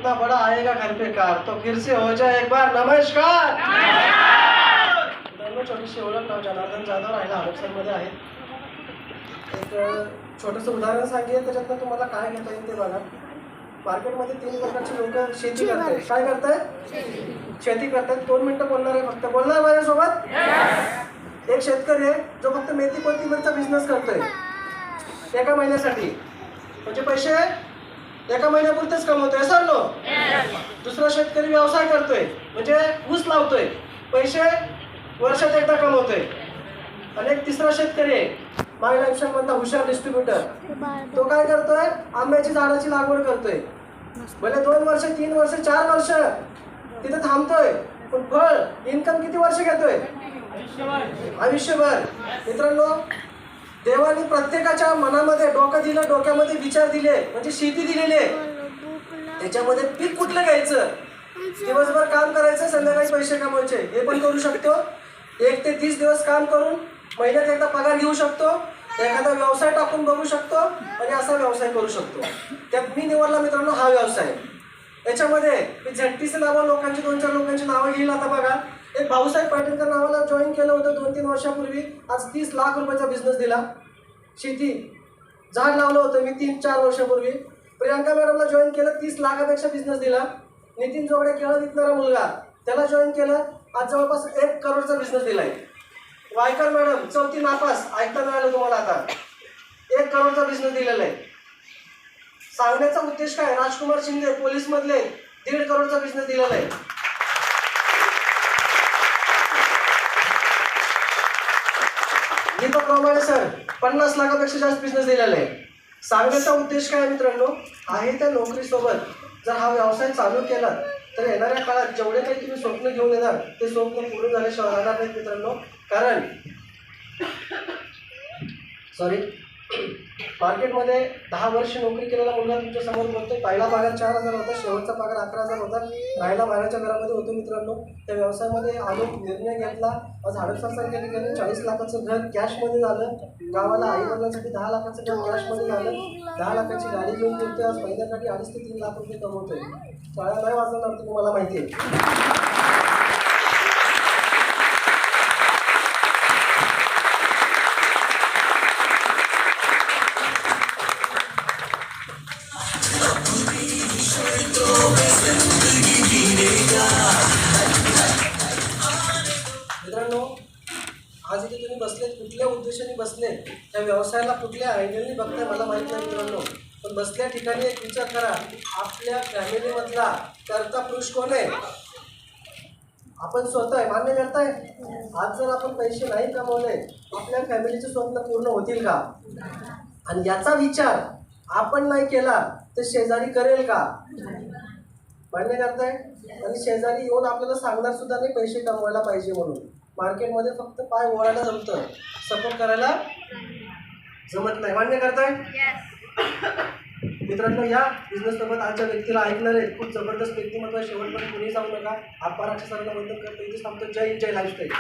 इतना बड़ा आएगा घर पे कार, तो फिर से हो जाए एक बार नमस्कार। मित्रांनो, छोटीशी ओळख, नाव जनार्दन जाधव, राहायला हडपसरमध्ये आहे. एक छोटंसं उदाहरण सांगेल, त्याच्यातनं तुम्हाला काय घेता येईल ते बघा. मार्केटमध्ये 3 प्रकारचे लोक शेती करतात. काय करतायत? शेती करतात. 2 मिनिटं बोलणार आहे फक्त. बोलणार माझ्यासोबत? एक शेतकरी आहे जो फक्त मेथी कोथिंबीरचा बिझनेस करतोय एका महिन्यासाठी, म्हणजे पैसे एका महिन्यापुरतेच कमवतोय, सर नो. दुसरा शेतकरी व्यवसाय करतोय, म्हणजे ऊस लावतोय, पैसे वर्षात एकदा कमवतोय. आणि एक तिसरा शेतकरी आहे माय लाईफ मधला हुशार डिस्ट्रीब्युटर. तो काय करतोय? आंब्याची झाडाची लागवड करतोय. भले 2 वर्ष, 3 वर्ष, 4 वर्ष तिथे थांबतोय, पण फळ इन्कम किती वर्ष घेतोय? आयुष्यभर. मित्रांनो, देवाने प्रत्येकाच्या मनामध्ये डोकं दिलं, डोक्यामध्ये विचार दिले, म्हणजे शेती दिलेली आहे. त्याच्यामध्ये पीक कुठलं घ्यायचं, दिवसभर काम करायचं, संध्याकाळी पैसे कमवायचे, हे पण करू शकतो. 1 ते 30 दिवस काम करून महिन्यात एकदा पगार घेऊ शकतो. एखादा व्यवसाय टाकून बघू शकतो आणि असा व्यवसाय करू शकतो. त्यात मी निवडला मित्रांनो हा व्यवसाय. याच्यामध्ये मी झटपीचे नावं लोकांची, 2-4 लोकांची नावं घेईल. आता बघा, एक भाऊसाहेब पाटीलकर नावाला जॉईन केलं होतं 2-3 वर्षापूर्वी. आज 30 लाख रुपयाचा बिझनेस दिला. शेती झाड लावलं होतं मी 3-4 वर्षापूर्वी. प्रियांका मॅडमला जॉईन केलं, 30 लाखापेक्षा बिझनेस दिला. नितीन जोगडे केळं विकणारा मुलगा, त्याला जॉईन केलं, आज जवळपास 1 करोडचा बिझनेस दिलाय. वायकर मॅडम 4थी नापास, ऐकता मिळालं तुम्हाला आता, 1 करोडचा बिझनेस दिलेला आहे. सांगण्याचा उद्देश काय? राजकुमार शिंदे पोलीस मधले 1.5 करोडचा बिझनेस दिलेला आहे. दीपक रोमाणे सर 50 लाखापेक्षा जास्त बिझनेस दिलेला आहे. सांगण्याचा उद्देश काय मित्रांनो? आहे त्या नोकरीसोबत जर हा व्यवसाय चालू केला तर येणाऱ्या काळात जेवढे काही तुम्ही स्वप्न घेऊन येणार ते स्वप्न पूर्ण झाल्याशिवाय राहणार नाहीत मित्रांनो. कारण मार्केटमध्ये 10 वर्ष नोकरी केलेला मुलगा तुमच्या समोर बोलतोय. पहिला पगार 4,000 होता, शेवटचा पगार 11,000 होता. राहायला भाड्याच्या घरामध्ये होतो मित्रांनो. त्या व्यवसायामध्ये आलो, निर्णय घेतला. आज हडपसरसारख्या ठिकाणी 40 लाखाचं घर कॅशमध्ये झालं. गावाला आईवडिलांसाठी 10 लाखाचं घर कॅशमध्ये झालं. 10 लाखाची गाडी घेऊन फिरतोय. आज महिन्यासाठी 2.5 ते 3 लाख रुपये कमवतोय. शाळा नाही वाजवणार तुम्हाला माहिती आहे. मित्रांनो, आज इथे तुम्ही बसले, कुठल्या उद्देशाने बसले, त्या व्यवसायाला कुठल्या अँगलने बघताय मला माहित नाही मित्रांनो, पण बसल्या ठिकाणी एक विचार करा, आपल्या फॅमिलीमधला कर्ता पुरुष कोण आहे? आपण स्वतः आहे. मान्य करताय? आज जर आपण पैसे नाही कमवले, आपल्या फॅमिलीचे स्वप्न पूर्ण होतील का? आणि याचा विचार आपण नाही केला तर शेजारी करेल का? मान्य करताय? आणि शेजारी येऊन आपल्याला सांगणार सुद्धा नाही पैसे कमवायला पाहिजे म्हणून. मार्केटमध्ये फक्त पाय ओळायला जमतं, सपोर्ट करायला जमत नाही. मान्य करताय? मित्रांनो, या बिझनेससोबत आजच्या व्यक्तीला ऐकणार आहे. खूप जबरदस्त व्यक्तिमत्व. शेवटपर्यंत कुणी जाऊ नका. आप राक्षसांना बंधन करतो. इथे सांगतो. जय हिंद, जय लाईफस्टाईल.